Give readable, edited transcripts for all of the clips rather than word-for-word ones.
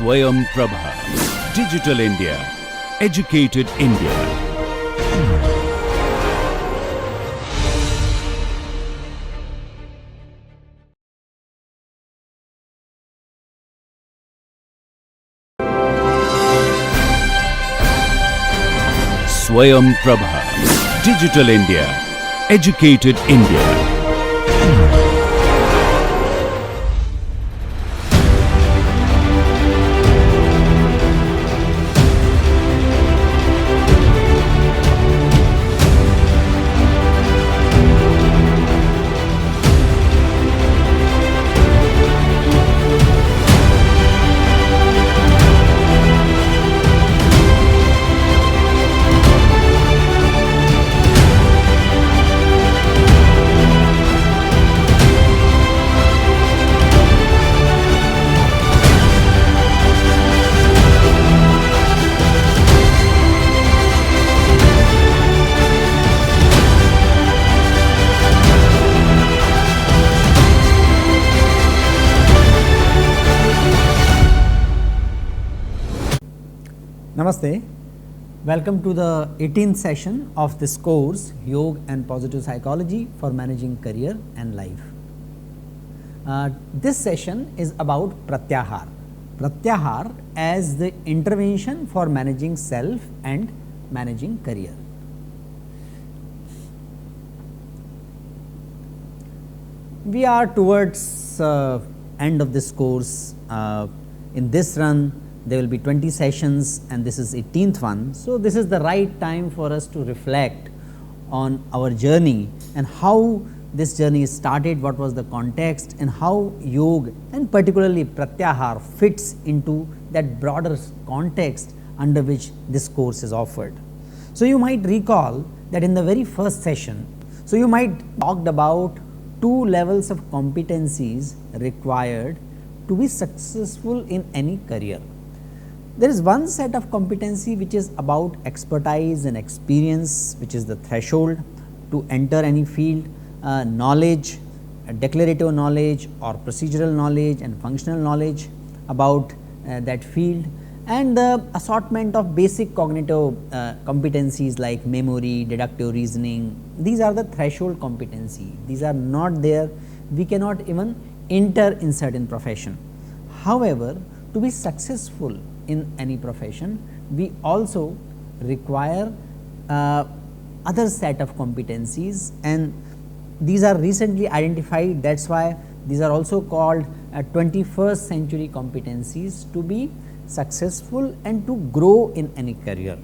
SwayamPrabha. Digital India. Educated India. SwayamPrabha. Digital India. Educated India. Namaste. Welcome to the 18th session of this course, Yoga and Positive Psychology for Managing Career and Life. This session is about Pratyahara. Pratyahara as the intervention for managing self and managing career. We are towards end of this course. In this run, there will be 20 sessions and this is 18th one. So, this is the right time for us to reflect on our journey and how this journey started, what was the context and how yoga and particularly Pratyahara fits into that broader context under which this course is offered. So, you might recall that in the very first session, so you might talked about two levels of competencies required to be successful in any career. There is one set of competency which is about expertise and experience, which is the threshold to enter any field, knowledge, declarative knowledge or procedural knowledge and functional knowledge about that field, and the assortment of basic cognitive competencies like memory, deductive reasoning. These are the threshold competency. These are not there. We cannot even enter in certain profession. However, to be successful in any profession, we also require other set of competencies, and these are recently identified. That is why these are also called 21st century competencies to be successful and to grow in any career.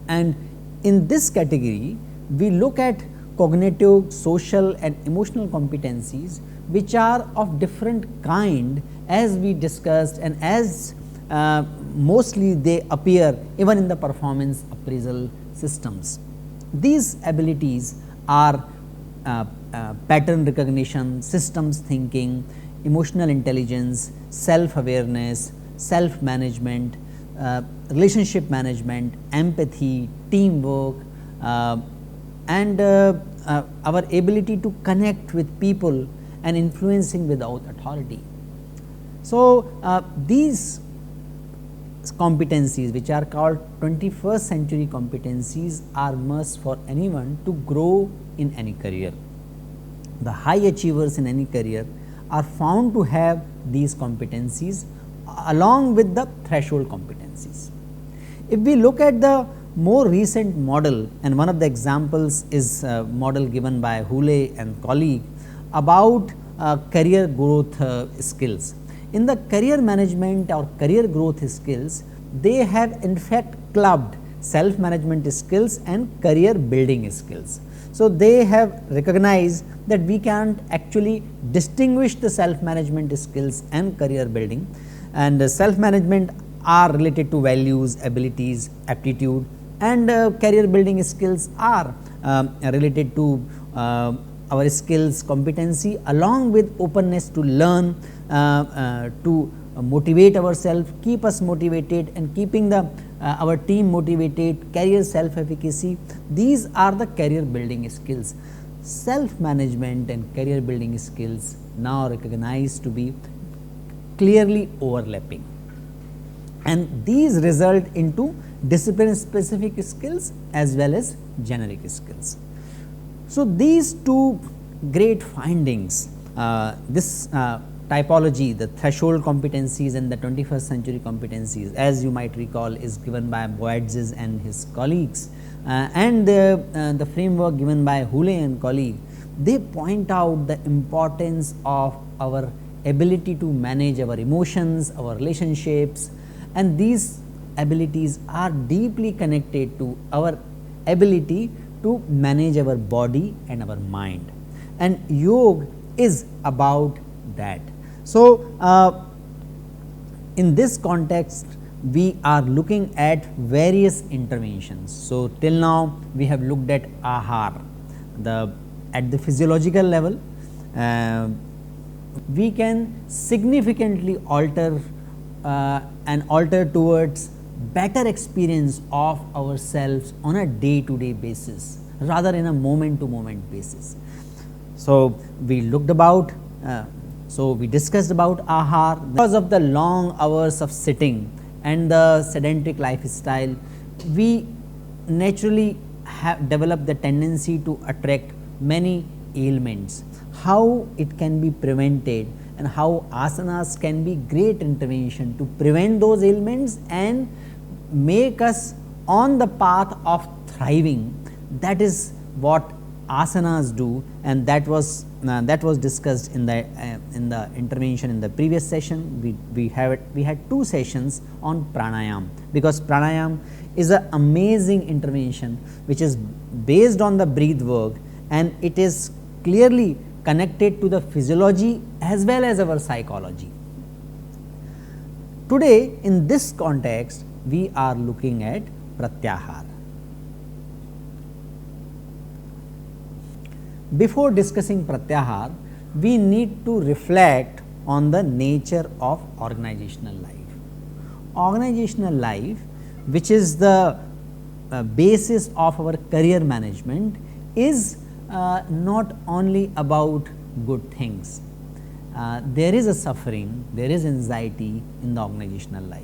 And in this category, we look at cognitive, social and emotional competencies which are of different kind, as we discussed, and as mostly they appear even in the performance appraisal systems. These abilities are pattern recognition, systems thinking, emotional intelligence, self-awareness, self-management, relationship management, empathy, teamwork, and our ability to connect with people and influencing without authority. So, these competencies which are called 21st century competencies are must for anyone to grow in any career. The high achievers in any career are found to have these competencies along with the threshold competencies. If we look at the more recent model, and one of the examples is a model given by Hule and colleague about career growth skills. In the career management or career growth skills, they have in fact clubbed self management skills and career building skills. So, they have recognized that we can't actually distinguish the self management skills and career building, and self management are related to values, abilities, aptitude, and career building skills are related to our skills, competency, along with openness to learn, to motivate ourselves, keep us motivated and keeping the our team motivated, career self-efficacy. These are the career building skills. Self-management and career building skills now recognized to be clearly overlapping. and these result into discipline specific skills as well as generic skills. So, these two great findings, this typology, the threshold competencies and the 21st century competencies, as you might recall, is given by Boyadzis and his colleagues, and the framework given by Houle and colleague, they point out the importance of our ability to manage our emotions, our relationships, and these abilities are deeply connected to our ability to manage our body and our mind, and yoga is about that. So, in this context we are looking at various interventions. So, till now we have looked at ahar, at the physiological level. We can significantly alter and alter towards better experience of ourselves on a day to day basis rather in a moment to moment basis. So, we looked about we discussed about ahar. Because of the long hours of sitting and the sedentary lifestyle, we naturally have developed the tendency to attract many ailments. How it can be prevented and how asanas can be great intervention to prevent those ailments and make us on the path of thriving. That is what asanas do, and that was discussed in the intervention in the previous session. We had 2 sessions on pranayam, because pranayam is an amazing intervention which is based on the breath work, and it is clearly connected to the physiology as well as our psychology. Today in this context we are looking at Pratyahara. Before discussing Pratyahara, we need to reflect on the nature of organizational life. Organizational life, which is the basis of our career management, is not only about good things. There is a suffering, there is anxiety in the organizational life.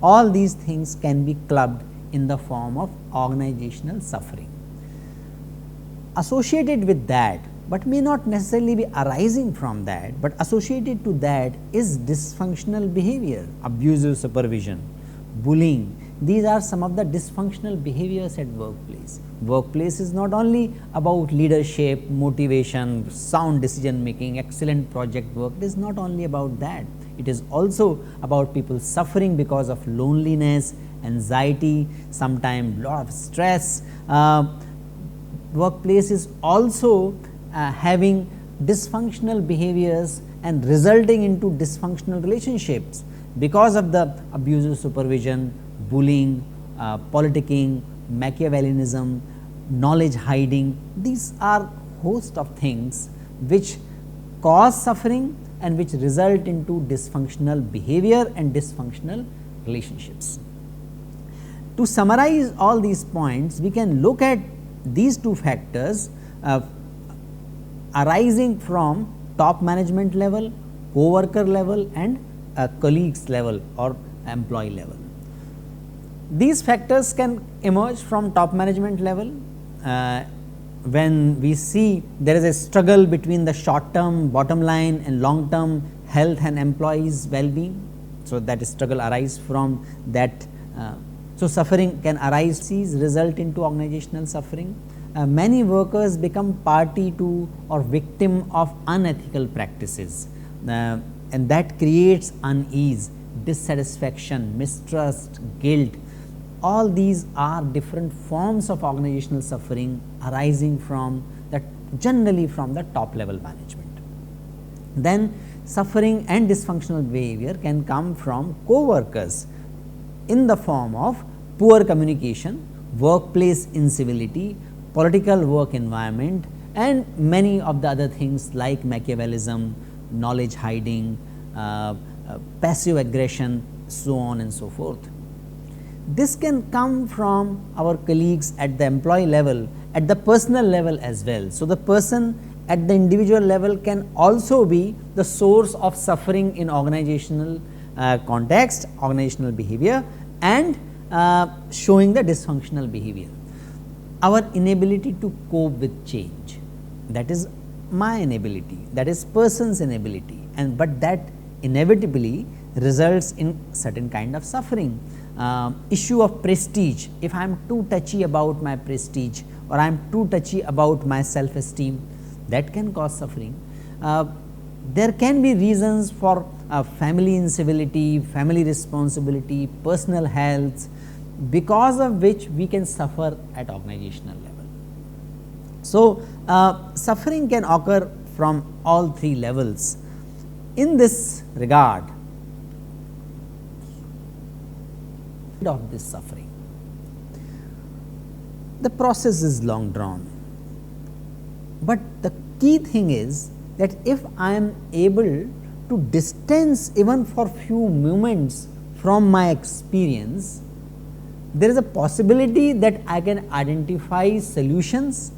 All these things can be clubbed in the form of organizational suffering. Associated with that, but may not necessarily be arising from that, but associated to that is dysfunctional behavior, abusive supervision, bullying. These are some of the dysfunctional behaviors at workplace. Workplace is not only about leadership, motivation, sound decision making, excellent project work. It is not only about that. It is also about people suffering because of loneliness, anxiety, sometimes lot of stress. Workplace is also having dysfunctional behaviors and resulting into dysfunctional relationships because of the abusive supervision, bullying, politicking, Machiavellianism, knowledge hiding. These are host of things which cause suffering and which result into dysfunctional behavior and dysfunctional relationships. To summarize all these points, we can look at these 2 factors arising from top management level, co-worker level and colleagues level or employee level. These factors can emerge from top management level when we see there is a struggle between the short term bottom line and long term health and employees well-being. So, that struggle arises from that. So, suffering can arise, result into organizational suffering. Many workers become party to or victim of unethical practices, and that creates unease, dissatisfaction, mistrust, guilt. All these are different forms of organizational suffering arising from that, generally from the top level management. Then suffering and dysfunctional behavior can come from co-workers in the form of poor communication, workplace incivility, political work environment and many of the other things like Machiavellism, knowledge hiding, passive aggression, so on and so forth. This can come from our colleagues at the employee level, at the personal level as well. So, the person at the individual level can also be the source of suffering in organizational context, organizational behavior, and showing the dysfunctional behavior. Our inability to cope with change, that is my inability, that is person's inability, and but that inevitably results in certain kind of suffering. Issue of prestige, if I am too touchy about my prestige or I am too touchy about my self esteem, that can cause suffering. There can be reasons for family incivility, family responsibility, personal health, because of which we can suffer at organizational level. So, suffering can occur from all three levels. In this regard, of this suffering, the process is long drawn, but the key thing is that if I am able to distance even for few moments from my experience, there is a possibility that I can identify solutions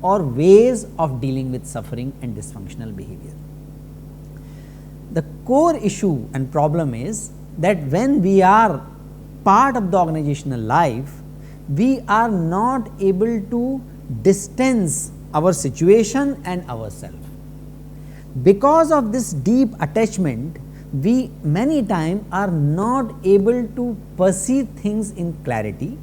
or ways of dealing with suffering and dysfunctional behavior. The core issue and problem is that when we are part of the organizational life, we are not able to distance our situation and ourselves. Because of this deep attachment, we many times are not able to perceive things in clarity,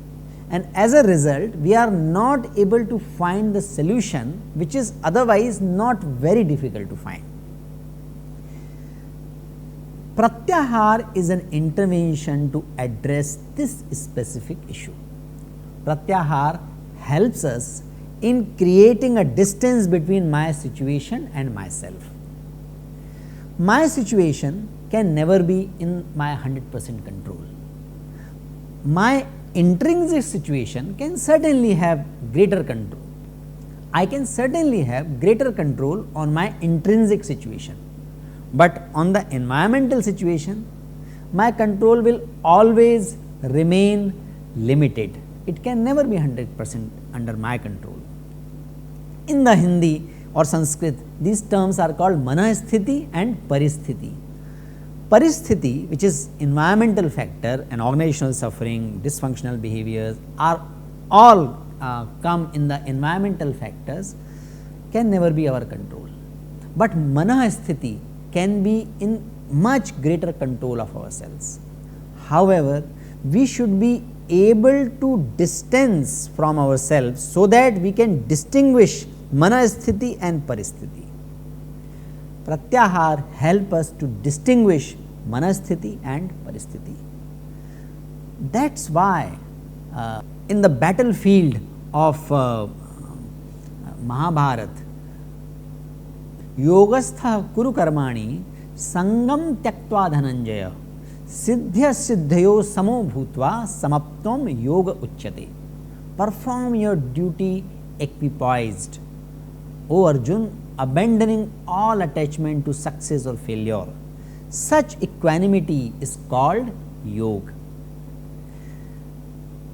and as a result we are not able to find the solution, which is otherwise not very difficult to find. Pratyahara is an intervention to address this specific issue. Pratyahara helps us in creating a distance between my situation and myself. My situation can never be in my 100% control. My intrinsic situation can certainly have greater control. I can certainly have greater control on my intrinsic situation, but on the environmental situation, my control will always remain limited. It can never be 100% under my control. In the Hindi or Sanskrit, these terms are called manasthiti and paristhiti. Paristhiti, which is environmental factor and organizational suffering, dysfunctional behaviors, are all come in the environmental factors, can never be our control. But manasthiti can be in much greater control of ourselves. However, we should be able to distance from ourselves so that we can distinguish manasthiti and paristhiti. Pratyahara help us to distinguish manasthiti and paristhiti. That's why in the battlefield of Mahabharat, Yogastha kuru karmani sangam tyaktva dhananjaya siddhya siddhayo samo bhutva samaptam yoga uchyate. Perform your duty equipoised, O Arjun, abandoning all attachment to success or failure. Such equanimity is called yoga.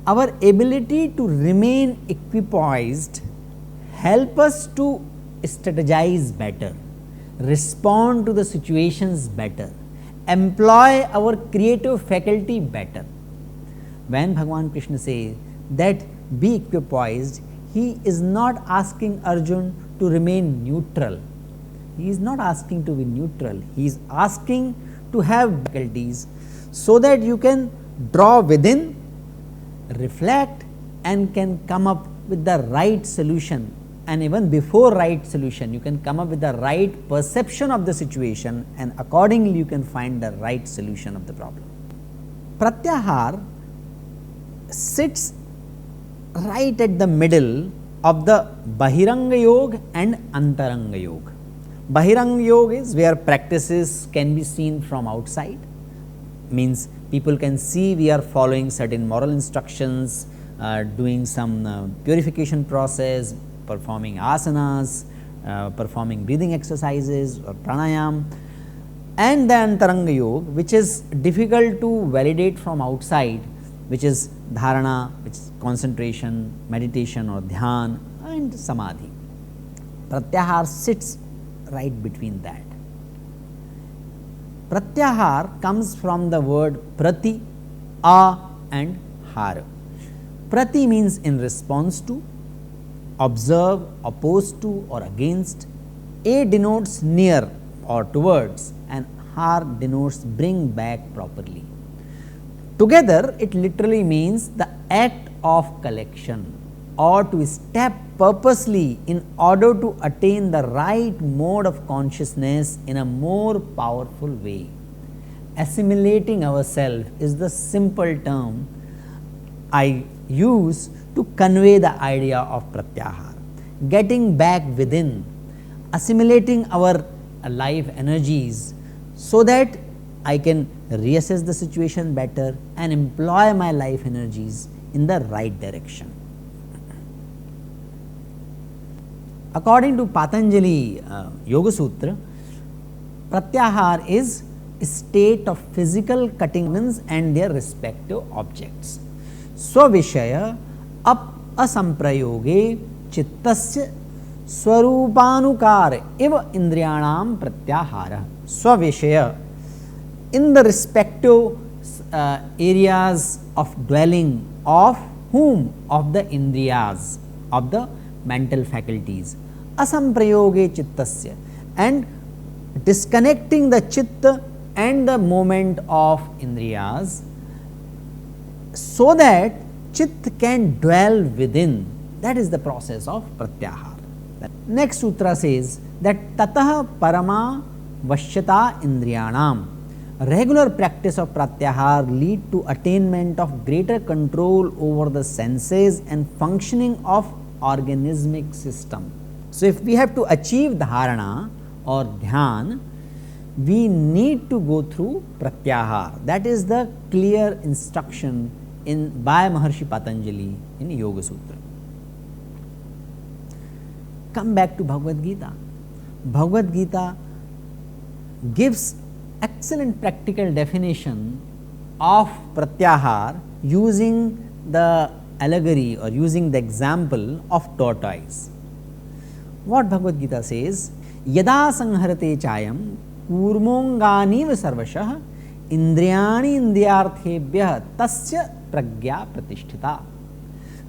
Our ability to remain equipoised help us to strategize better, respond to the situations better, employ our creative faculty better. When Bhagavan Krishna says that be equipoised, he is not asking Arjun to remain neutral. He is not asking to be neutral. He is asking to have faculties so that you can draw within, reflect, and can come up with the right solution. And even before right solution, you can come up with the right perception of the situation, and accordingly you can find the right solution of the problem. Pratyahara sits right at the middle of the Bahiranga Yoga and Antaranga Yoga. Bahiranga Yoga is where practices can be seen from outside, means people can see we are following certain moral instructions, doing some purification process, performing asanas, performing breathing exercises or pranayam, and the Antaranga Yoga, which is difficult to validate from outside, which is dharana, which is concentration, meditation or dhyan, and samadhi. Pratyahara sits right between that. Pratyahar comes from the word prati, a and har. Prati means in response to, observe, opposed to or against. A denotes near or towards, and har denotes bring back properly. Together it literally means the act of collection, or to step purposely in order to attain the right mode of consciousness in a more powerful way. Assimilating ourselves is the simple term I use to convey the idea of Pratyahar. Getting back within, assimilating our life energies so that I can reassess the situation better and employ my life energies in the right direction. According to Patanjali Yoga Sutra, Pratyahar is a state of physical cutting and their respective objects. Swavishaya asamprayoge chittasya swarupanukar iva indriyanam pratyahara. Swavishaya, in the respective areas of dwelling of whom? Of the indriyas, of the mental faculties. Asamprayoge chittasya, and disconnecting the chitta and the moment of indriyas so that chit can dwell within. That is the process of pratyahar. Next sutra says that tatah parama vashyata indriyanam. Regular practice of pratyahar lead to attainment of greater control over the senses and functioning of organismic system. So if we have to achieve dharana or dhyan, we need to go through pratyahar. That is the clear instruction by Maharshi Patanjali in Yoga Sutra. Come back to Bhagavad Gita. Bhagavad Gita gives excellent practical definition of pratyahar using the allegory or using the example of tortoise. What Bhagavad Gita says, yada sangharate chayam kurmonganiv sarvashah indriyani indriyarthebhyah tasya pragya pratisthita.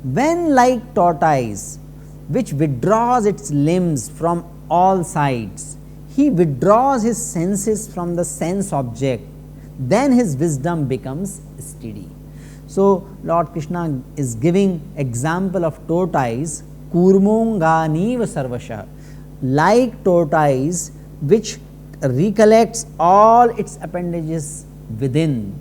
When like tortoise which withdraws its limbs from all sides, he withdraws his senses from the sense object, then his wisdom becomes steady. So Lord Krishna is giving example of tortoise, kurmonganiv sarvashah, like tortoise which recollects all its appendages within.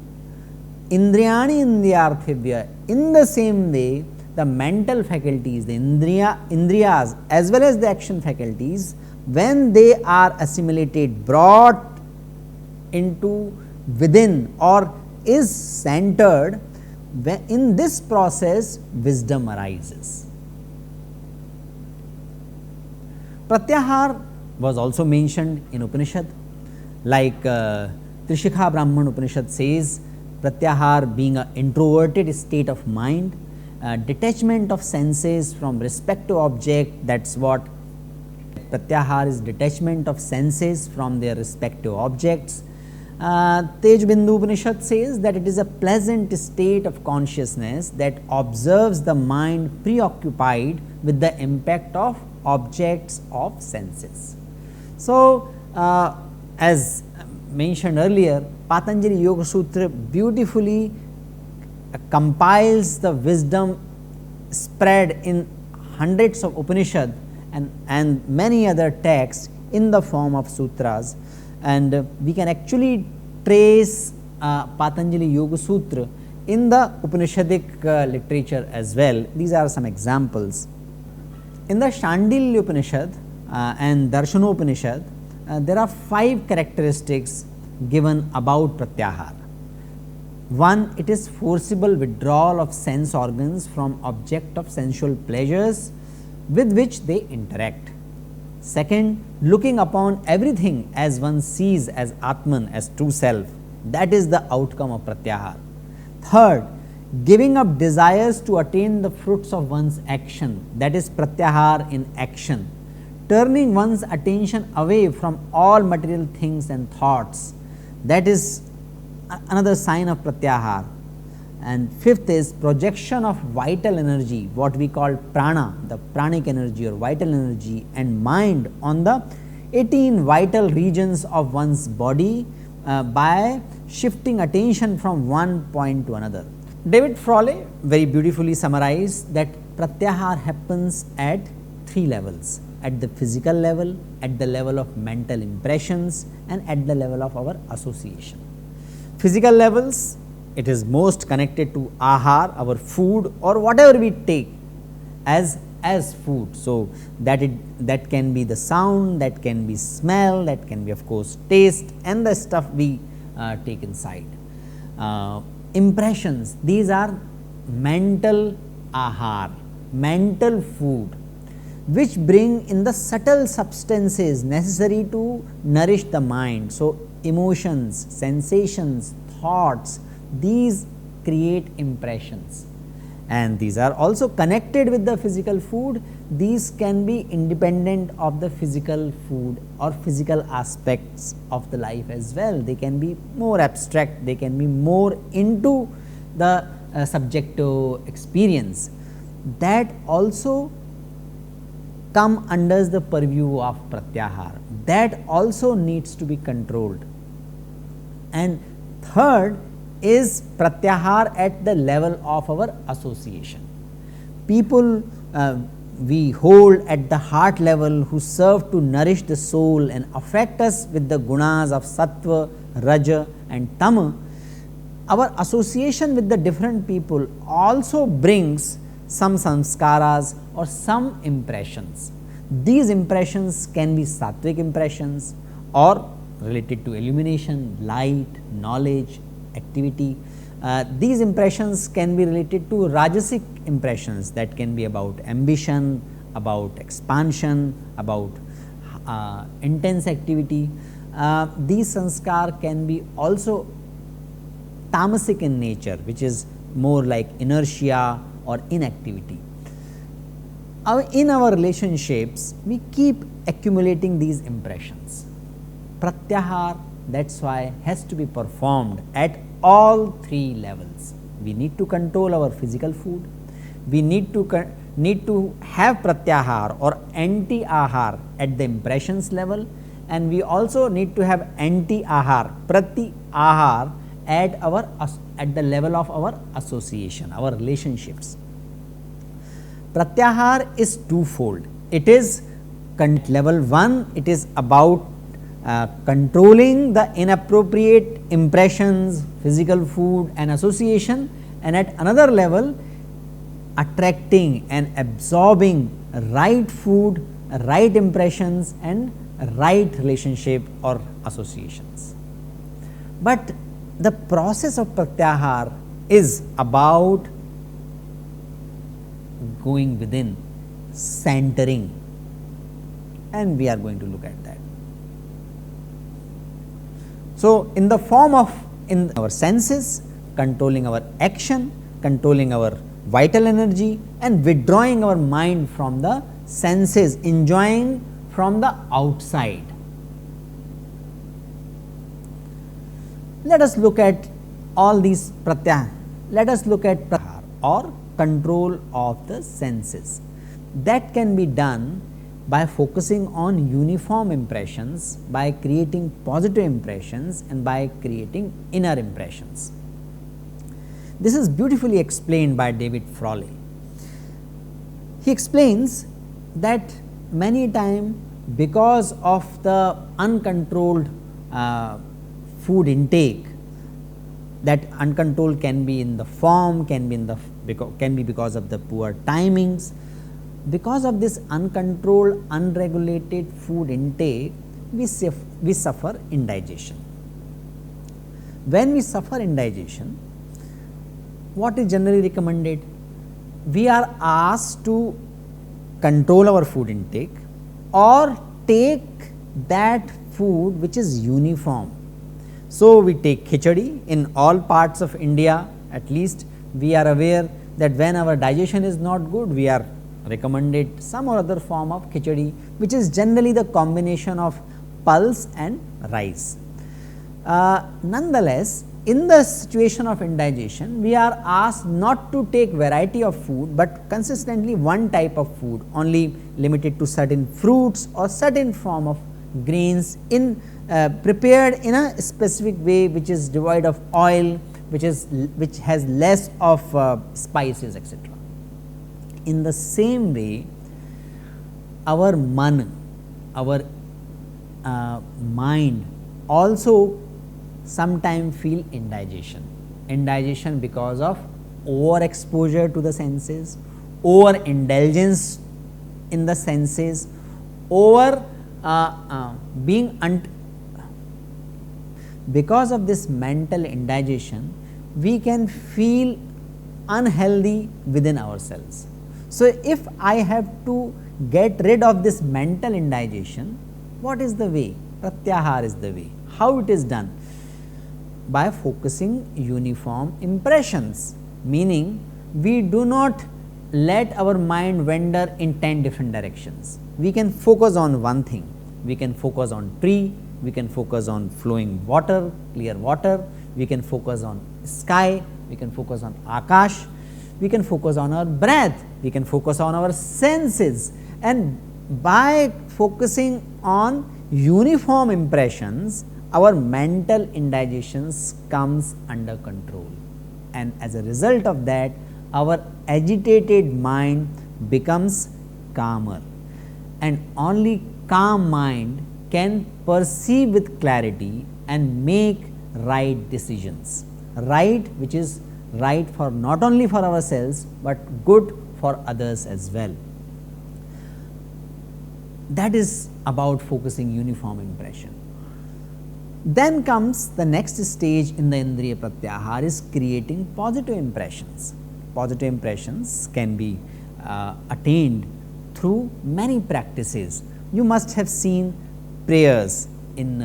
Indriyani indriyarthibhya, in the same way the mental faculties, the indriyas as well as the action faculties, when they are assimilated, brought into within or is centered, in this process wisdom arises. Pratyahar was also mentioned in Upanishad, like Trishikha Brahman Upanishad says, Pratyahar being an introverted state of mind, detachment of senses from respective object, that is what Pratyahar is, detachment of senses from their respective objects. Tejbindu Upanishad says that it is a pleasant state of consciousness that observes the mind preoccupied with the impact of objects of senses. So, as mentioned earlier, Patanjali Yoga Sutra beautifully compiles the wisdom spread in hundreds of Upanishad and many other texts in the form of sutras, and we can actually trace Patanjali Yoga Sutra in the Upanishadic literature as well. These are some examples. In the Shandilya Upanishad and Darshanopanishad, there are 5 characteristics given about Pratyahar. 1. It is forcible withdrawal of sense organs from object of sensual pleasures with which they interact. 2nd, looking upon everything as one sees as Atman, as true self. That is the outcome of Pratyahar. 3rd, giving up desires to attain the fruits of one's action. That is Pratyahar in action. Turning one's attention away from all material things and thoughts. that is another sign of Pratyahara. And fifth is projection of vital energy, what we call prana, the pranic energy or vital energy, and mind on the 18 vital regions of one's body by shifting attention from one point to another. David Frawley very beautifully summarized that Pratyahara happens at 3 levels: at the physical level, at the level of mental impressions, and at the level of our association. Physical levels, it is most connected to ahar, our food, or whatever we take as food. So, that can be the sound, that can be smell, that can be of course taste, and the stuff we take inside. Impressions, these are mental ahar, mental food, which bring in the subtle substances necessary to nourish the mind. So, emotions, sensations, thoughts, these create impressions, and these are also connected with the physical food. These can be independent of the physical food or physical aspects of the life as well. They can be more abstract, they can be more into the subjective experience, that also come under the purview of Pratyahara, that also needs to be controlled. And third is Pratyahara at the level of our association. People we hold at the heart level who serve to nourish the soul and affect us with the gunas of sattva, raja and tama. Our association with the different people also brings some samskaras or some impressions. These impressions can be sattvic impressions or related to illumination, light, knowledge, activity. These impressions can be related to rajasic impressions, that can be about ambition, about expansion, about intense activity. These sanskar can be also tamasic in nature, which is more like inertia or inactivity. In our relationships, we keep accumulating these impressions. Pratyahara, that is why, has to be performed at all 3 levels. We need to control our physical food, we need to have Pratyahara or anti-ahar at the impressions level, and we also need to have anti-ahar, Pratyahara at the level of our association, our relationships. Pratyahara is twofold. It is level 1, it is about controlling the inappropriate impressions, physical food and association, and at another level attracting and absorbing right food, right impressions and right relationship or associations. But the process of Pratyahara is about going within, centering, and we are going to look at that. So, in the form of in our senses, controlling our action, controlling our vital energy and withdrawing our mind from the senses, enjoying from the outside. Let us look at all these Pratyahara. Let us look at Pratyahara or control of the senses. That can be done by focusing on uniform impressions, by creating positive impressions and by creating inner impressions. This is beautifully explained by David Frawley. He explains that many times, because of the uncontrolled food intake, that uncontrolled can be in the form, can be because of the poor timings. Because of this uncontrolled, unregulated food intake, we suffer indigestion. When we suffer indigestion, what is generally recommended? We are asked to control our food intake or take that food which is uniform. So, we take khichdi in all parts of India. At least we are aware that when our digestion is not good, we are recommended some or other form of khichdi, which is generally the combination of pulse and rice. Nonetheless, in the situation of indigestion, we are asked not to take variety of food, but consistently one type of food, only limited to certain fruits or certain form of grains in prepared in a specific way, which is devoid of oil, which has less of spices, etc. In the same way, our man, our mind also sometimes feel indigestion because of over exposure to the senses, over indulgence in the senses, over being because of this mental indigestion, we can feel unhealthy within ourselves. So, if I have to get rid of this mental indigestion, what is the way? Pratyahara is the way. How it is done? By focusing uniform impressions, meaning we do not let our mind wander in 10 different directions. We can focus on one thing. We can focus on tree, we can focus on flowing water, clear water, we can focus on sky, we can focus on akash, we can focus on our breath, we can focus on our senses, and by focusing on uniform impressions, our mental indigestions comes under control, and as a result of that, our agitated mind becomes calmer, and only calm mind can perceive with clarity and make right decisions, right which is right for not only for ourselves, but good for others as well. That is about focusing uniform impression. Then comes the next stage in the Indriya Pratyahara is creating positive impressions. Positive impressions can be attained through many practices. You must have seen prayers in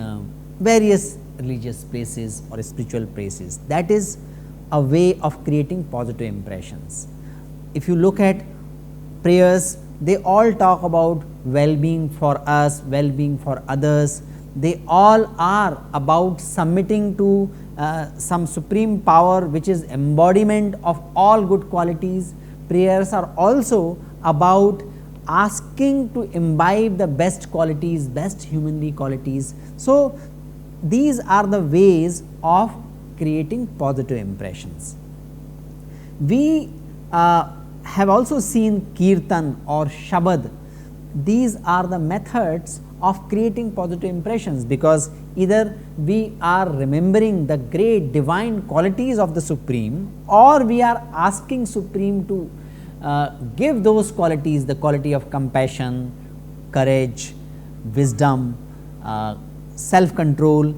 various religious places or spiritual places. That is a way of creating positive impressions. If you look at prayers, they all talk about well-being for us, well-being for others. They all are about submitting to some supreme power which is embodiment of all good qualities. Prayers are also about asking to imbibe the best qualities, best humanly qualities. So, these are the ways of creating positive impressions. We have also seen kirtan or shabad. These are the methods of creating positive impressions, because either we are remembering the great divine qualities of the Supreme, or we are asking Supreme to give those qualities, the quality of compassion, courage, wisdom, self-control,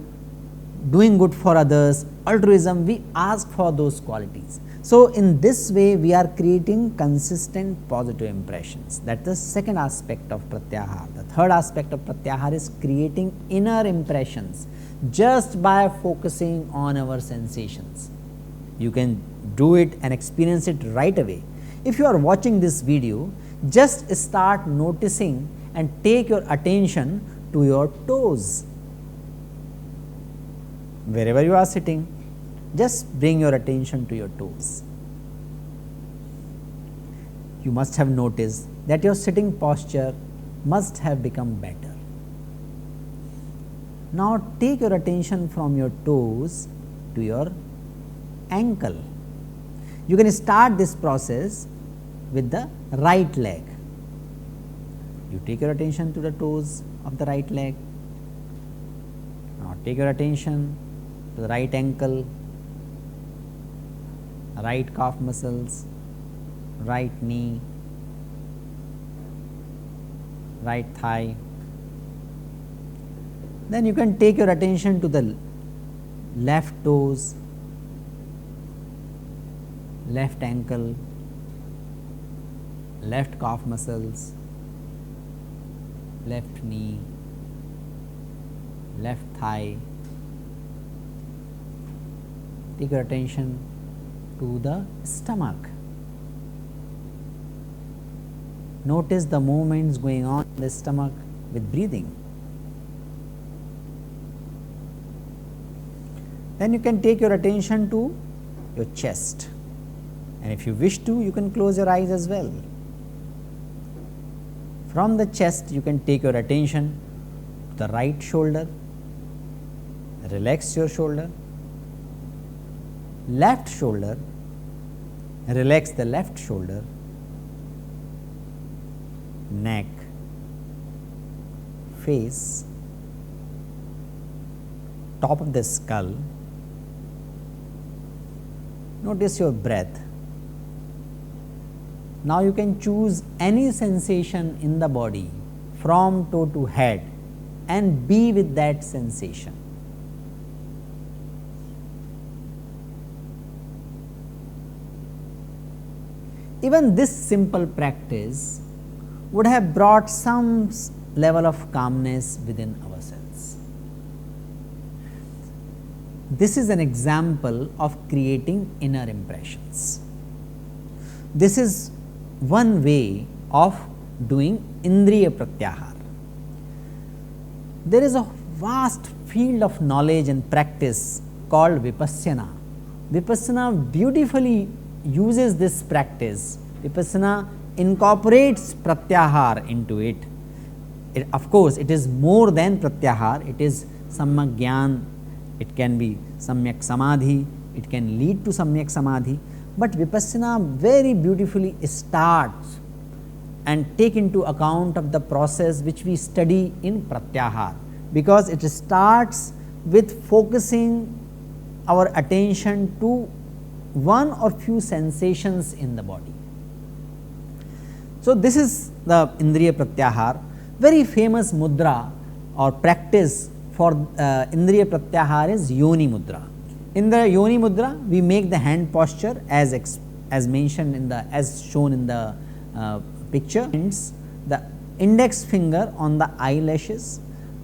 doing good for others, altruism. We ask for those qualities. So, in this way we are creating consistent positive impressions. That is the second aspect of Pratyahara. The third aspect of Pratyahara is creating inner impressions just by focusing on our sensations. You can do it and experience it right away. If you are watching this video, just start noticing and take your attention to your toes. Wherever you are sitting, just bring your attention to your toes. You must have noticed that your sitting posture must have become better. Now take your attention from your toes to your ankle. You can start this process with the right leg. You take your attention to the toes of the right leg. Now take your attention to the right ankle, right calf muscles, right knee, right thigh. Then you can take your attention to the left toes, left ankle, left calf muscles, left knee, left thigh. Take your attention to the stomach. Notice the movements going on in the stomach with breathing. Then you can take your attention to your chest, and if you wish to, you can close your eyes as well. From the chest, you can take your attention to the right shoulder, relax your shoulder, left shoulder, relax the left shoulder, neck, face, top of the skull. Notice your breath. Now you can choose any sensation in the body from toe to head and be with that sensation. Even this simple practice would have brought some level of calmness within ourselves. This is an example of creating inner impressions. This is one way of doing Indriya Pratyahara. There is a vast field of knowledge and practice called Vipassana. Vipassana beautifully uses this practice. Vipassana incorporates Pratyahara into it. Of course, it is more than Pratyahara, it is Samyak Gyan, it can be Samyak Samadhi, it can lead to Samyak Samadhi, but Vipassana very beautifully starts and take into account of the process which we study in Pratyahara, because it starts with focusing our attention to one or few sensations in the body. So, this is the Indriya Pratyahara. Very famous mudra or practice for Indriya Pratyahara is Yoni Mudra. In the Yoni Mudra, we make the hand posture as mentioned in the, as shown in the picture. The index finger on the eyelashes,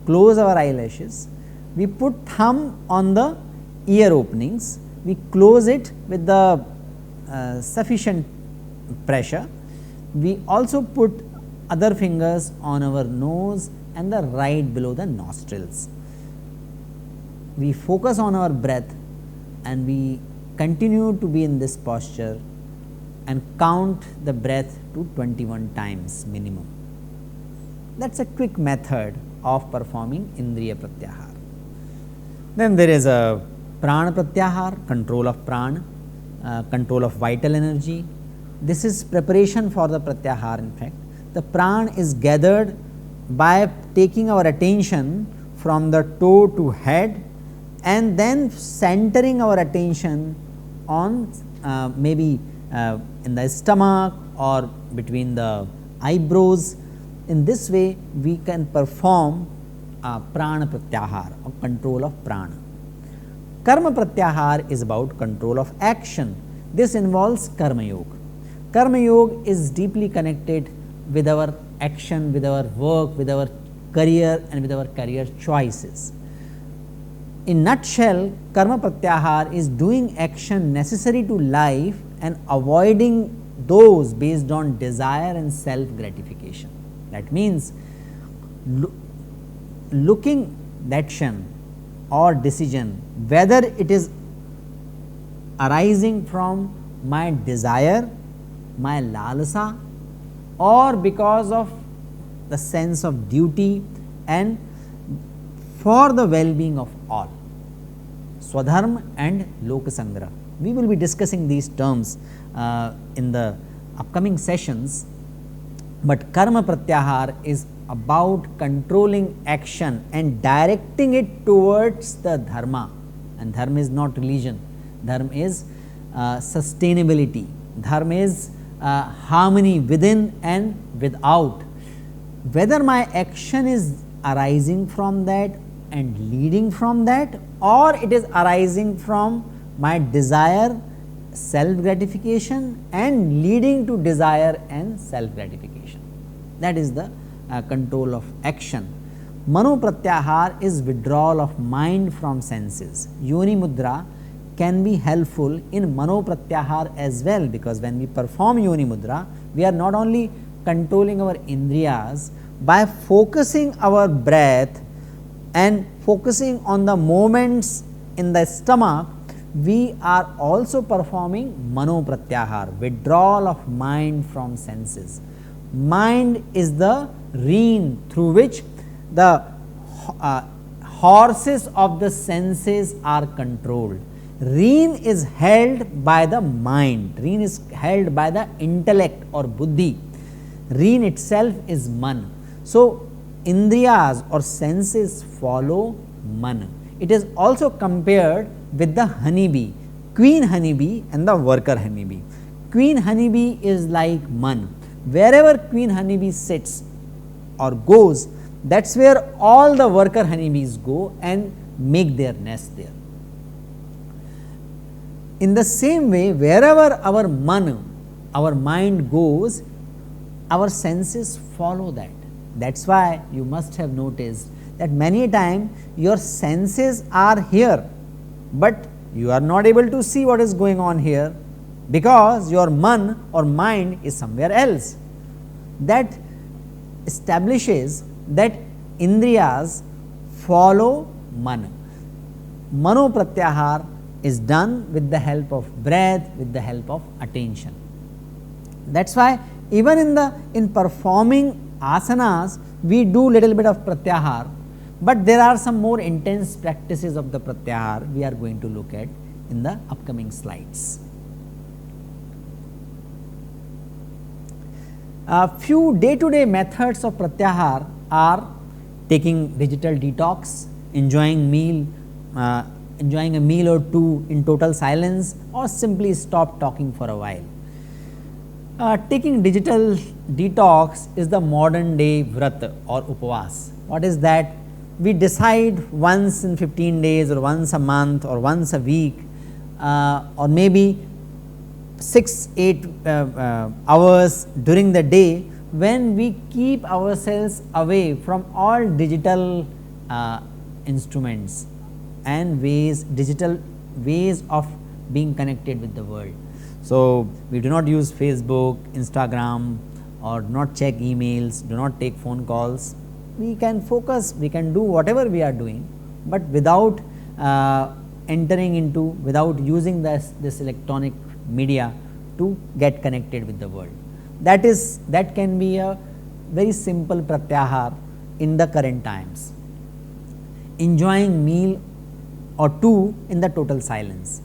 close our eyelashes, we put thumb on the ear openings, we close it with the sufficient pressure. We also put other fingers on our nose and the right below the nostrils. We focus on our breath and we continue to be in this posture and count the breath to 21 times minimum. That is a quick method of performing Indriya Pratyahara. Then there is a Prana Pratyahara, control of prana, control of vital energy. This is preparation for the Pratyahara. In fact, the prana is gathered by taking our attention from the toe to head and then centering our attention on maybe in the stomach or between the eyebrows. In this way, we can perform Prana Pratyahara or control of prana. Karma Pratyahara is about control of action. This involves Karma Yoga. Karma Yoga is deeply connected with our action, with our work, with our career and with our career choices. In nutshell, Karma Pratyahara is doing action necessary to life and avoiding those based on desire and self gratification. That means looking the action or decision, whether it is arising from my desire, my lalasa, or because of the sense of duty and for the well-being of all. Swadharma and Lokasangra. We will be discussing these terms in the upcoming sessions, but Karma Pratyahara is about controlling action and directing it towards the dharma, and dharma is not religion, dharma is sustainability, dharma is harmony within and without. Whether my action is arising from that and leading from that, or it is arising from my desire, self gratification and leading to desire and self gratification. That is the control of action. Mano Pratyahara is withdrawal of mind from senses. Yoni Mudra can be helpful in Mano Pratyahara as well, because when we perform Yoni Mudra, we are not only controlling our indriyas by focusing our breath and focusing on the moments in the stomach, we are also performing Mano Pratyahara, withdrawal of mind from senses. Mind is the rein through which the horses of the senses are controlled. Rein is held by the mind, rein is held by the intellect or buddhi, rein itself is man. So, indriyas or senses follow man. It is also compared with the honeybee, queen honeybee and the worker honeybee. Queen honeybee is like man. Wherever queen honeybee sits or goes, that is where all the worker honeybees go and make their nest there. In the same way, wherever our mind goes, our senses follow that. That is why you must have noticed that many times your senses are here, but you are not able to see what is going on here, because your man or mind is somewhere else. That establishes that indriyas follow man. Mano Pratyahara is done with the help of breath, with the help of attention. That is why even in performing asanas, we do little bit of Pratyahara, but there are some more intense practices of the Pratyahara we are going to look at in the upcoming slides. A few day-to-day methods of Pratyahara are taking digital detox, enjoying a meal or two in total silence, or simply stop talking for a while. Taking digital detox is the modern day vrat or upavas. What is that? We decide once in 15 days or once a month or once a week or maybe 6-8 hours during the day, when we keep ourselves away from all digital instruments and digital ways of being connected with the world. So, we do not use Facebook, Instagram, or do not check emails, do not take phone calls. We can focus, we can do whatever we are doing, but without without using this electronic media to get connected with the world. That can be a very simple Pratyahara in the current times. Enjoying meal or two in the total silence.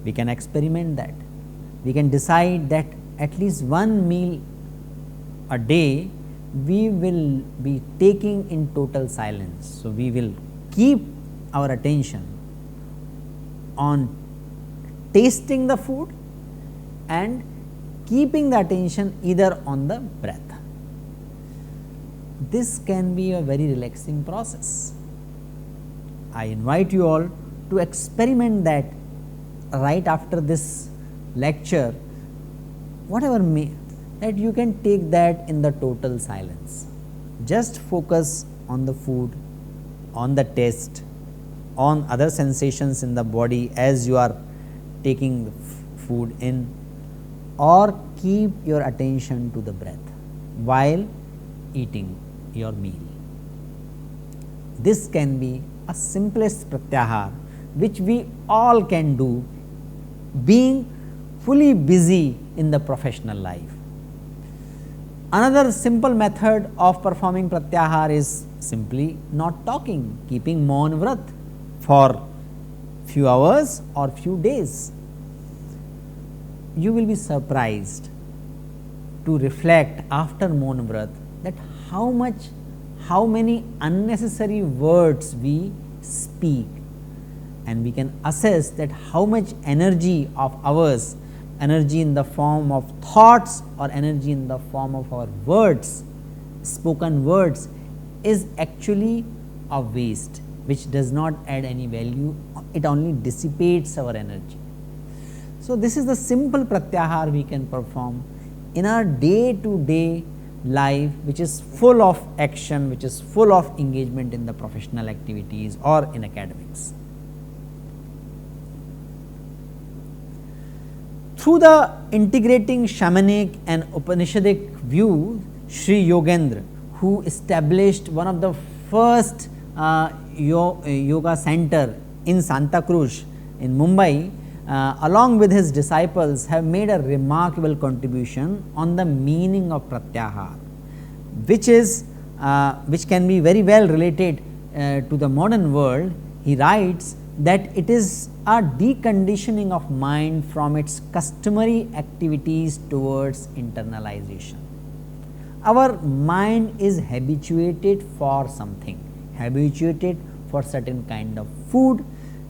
We can experiment that. We can decide that at least one meal a day we will be taking in total silence. So, we will keep our attention on tasting the food and keeping the attention either on the breath. This can be a very relaxing process. I invite you all to experiment that right after this lecture, whatever that you can take that in the total silence. Just focus on the food, on the taste, on other sensations in the body as you are taking the food in, or keep your attention to the breath while eating your meal. This can be a simplest Pratyahara which we all can do, being fully busy in the professional life. Another simple method of performing Pratyahara is simply not talking, keeping Maun Vrat for few hours or few days. You will be surprised to reflect after Maun Vrat that how many unnecessary words we speak, and we can assess that how much energy of ours, energy in the form of thoughts or energy in the form of our words, spoken words, is actually a waste which does not add any value, it only dissipates our energy. So, this is the simple Pratyahara we can perform in our day to day life, which is full of action, which is full of engagement in the professional activities or in academics. Through the integrating shamanic and Upanishadic view, Sri Yogendra, who established one of the first yoga center in Santa Cruz in Mumbai, along with his disciples, have made a remarkable contribution on the meaning of Pratyahara, which can be very well related to the modern world. He writes that it is a deconditioning of mind from its customary activities towards internalization. Our mind is habituated for something, habituated for certain kind of food,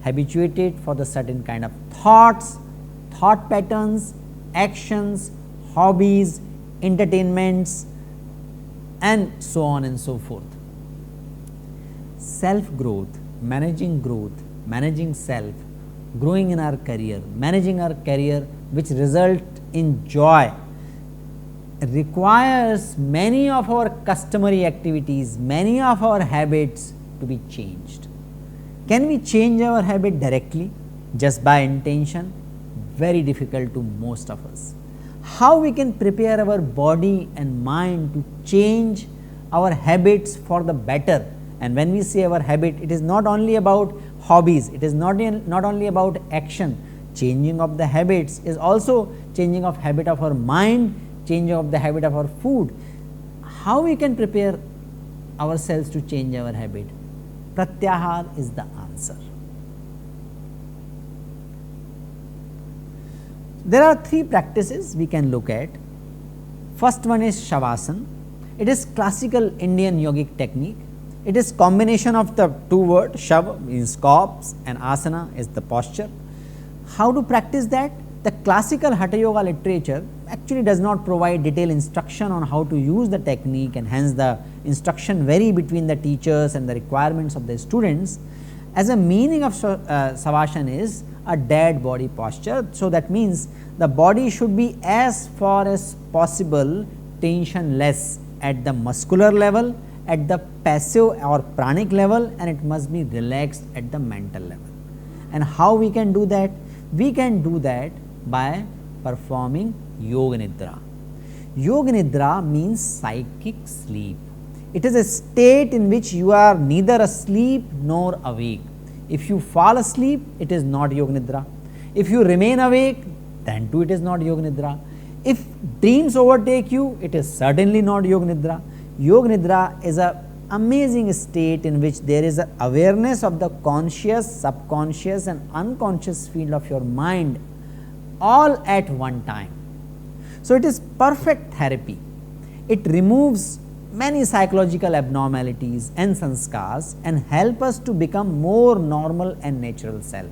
habituated for the certain kind of thoughts, thought patterns, actions, hobbies, entertainments, and so on and so forth. Self growth, managing self, growing in our career, managing our career which result in joy, requires many of our customary activities, many of our habits to be changed. Can we change our habit directly just by intention? Very difficult to most of us. How we can prepare our body and mind to change our habits for the better? And when we say our habit, it is not only about hobbies, it is not only about action. Changing of the habits is also changing of habit of our mind, changing of the habit of our food. How we can prepare ourselves to change our habit? Pratyahara is the answer. There are three practices we can look at. First one is Shavasana. It is classical Indian yogic technique. It is combination of the two words, Shav means corpse and Asana is the posture. How to practice that? The classical Hatha Yoga literature actually does not provide detailed instruction on how to use the technique, and hence the instruction vary between the teachers and the requirements of the students. As a meaning of Savasana is a dead body posture. So that means the body should be as far as possible tensionless at the muscular level, at the passive or pranic level, and it must be relaxed at the mental level. And how we can do that? We can do that by performing Yoga Nidra. Yoga Nidra means psychic sleep. It is a state in which you are neither asleep nor awake. If you fall asleep, it is not Yoga Nidra. If you remain awake, then too it is not Yoga Nidra. If dreams overtake you, it is certainly not Yoga Nidra. Yoga Nidra is an amazing state in which there is an awareness of the conscious, subconscious and unconscious field of your mind all at one time. So it is perfect therapy. It removes many psychological abnormalities and sanskars and help us to become more normal and natural self.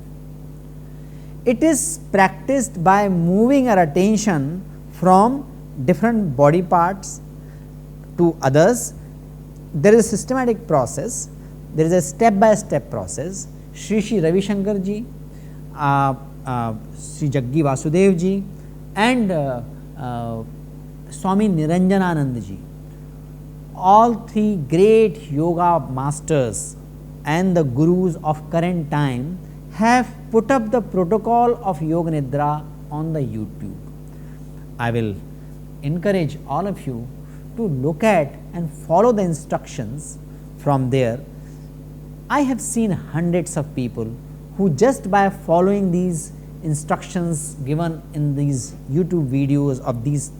It is practiced by moving our attention from different body parts to others. There is a systematic process, there is a step by step process. Sri Ravi Shankar ji, Sri Jaggi Vasudev ji and Swami Niranjananand ji, all three great yoga masters and the gurus of current time have put up the protocol of Yoga Nidra on the YouTube. I will encourage all of you to look at and follow the instructions from there. I have seen hundreds of people who just by following these instructions given in these YouTube videos of these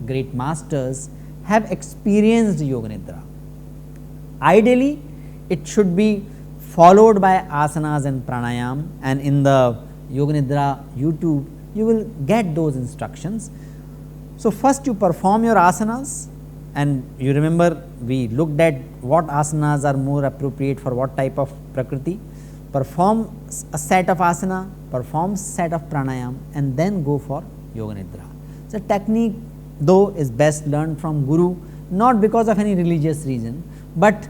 great masters have experienced Yoga Nidra. Ideally, it should be followed by asanas and pranayam, and in the Yoga Nidra YouTube you will get those instructions. So first you perform your asanas, and you remember we looked at what asanas are more appropriate for what type of prakriti. Perform a set of asana, perform set of pranayam, and then go for Yoga Nidra. So technique though is best learned from guru, not because of any religious reason, but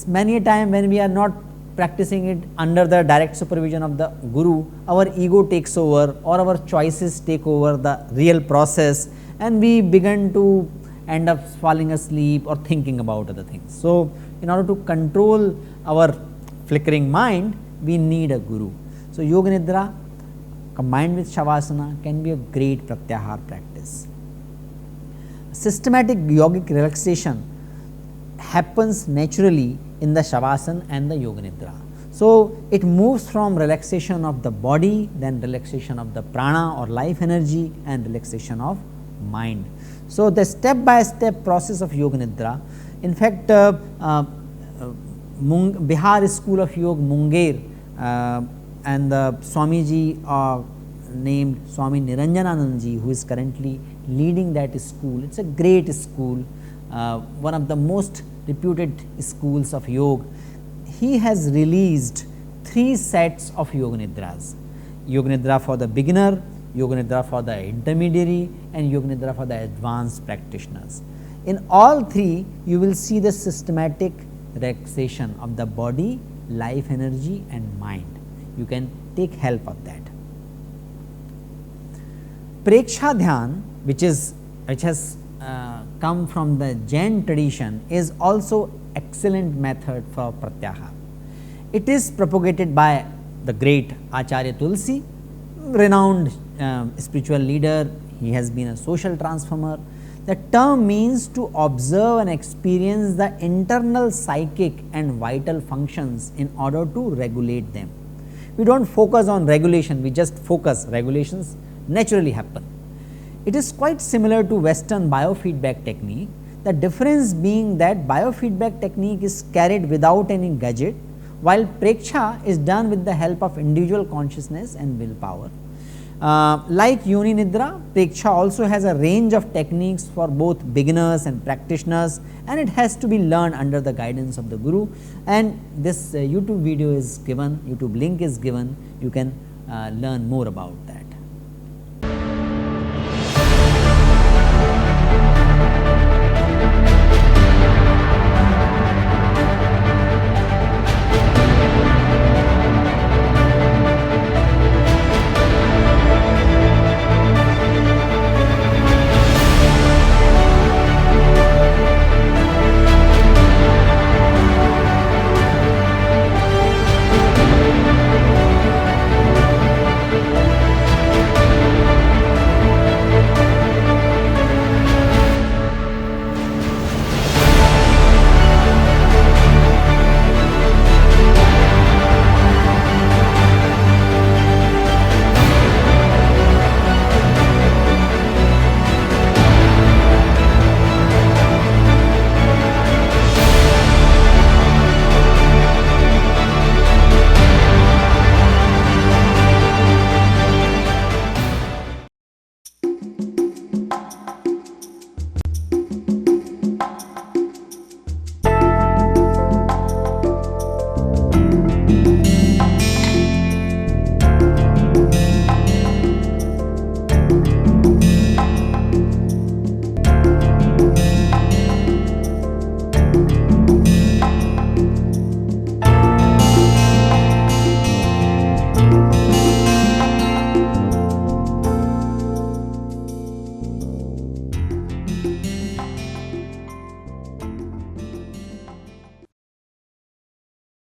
many a time when we are not practicing it under the direct supervision of the guru, our ego takes over or our choices take over the real process, and we begin to end up falling asleep or thinking about other things. So in order to control our flickering mind, we need a guru. So Yoga Nidra combined with Shavasana can be a great Pratyahara practice. Systematic yogic relaxation happens naturally in the Shavasana and the Yoga Nidra. So, it moves from relaxation of the body, then relaxation of the prana or life energy, and relaxation of mind. So, the step by step process of Yoga Nidra, in fact, Bihar School of Yoga Munger and the Swamiji named Swami Niranjananandji, who is currently leading that school. It is a great school, one of the most reputed schools of yoga. He has released 3 sets of Yoga Nidras: Yoga Nidra for the beginner, Yoga Nidra for the intermediary, and Yoga Nidra for the advanced practitioners. In all 3, you will see the systematic relaxation of the body, life energy, and mind. You can take help of that. Preksha Dhyan, which has come from the Jain tradition, is also excellent method for Pratyahara. It is propagated by the great Acharya Tulsi, renowned spiritual leader. He has been a social transformer. The term means to observe and experience the internal psychic and vital functions in order to regulate them. We do not focus on regulation, we just focus. Regulations naturally happen. It is quite similar to Western biofeedback technique, the difference being that biofeedback technique is carried without any gadget, while Preksha is done with the help of individual consciousness and willpower. Like Yoni Nidra, Preksha also has a range of techniques for both beginners and practitioners, and it has to be learned under the guidance of the Guru. And this YouTube video is given, YouTube link is given, you can learn more about that.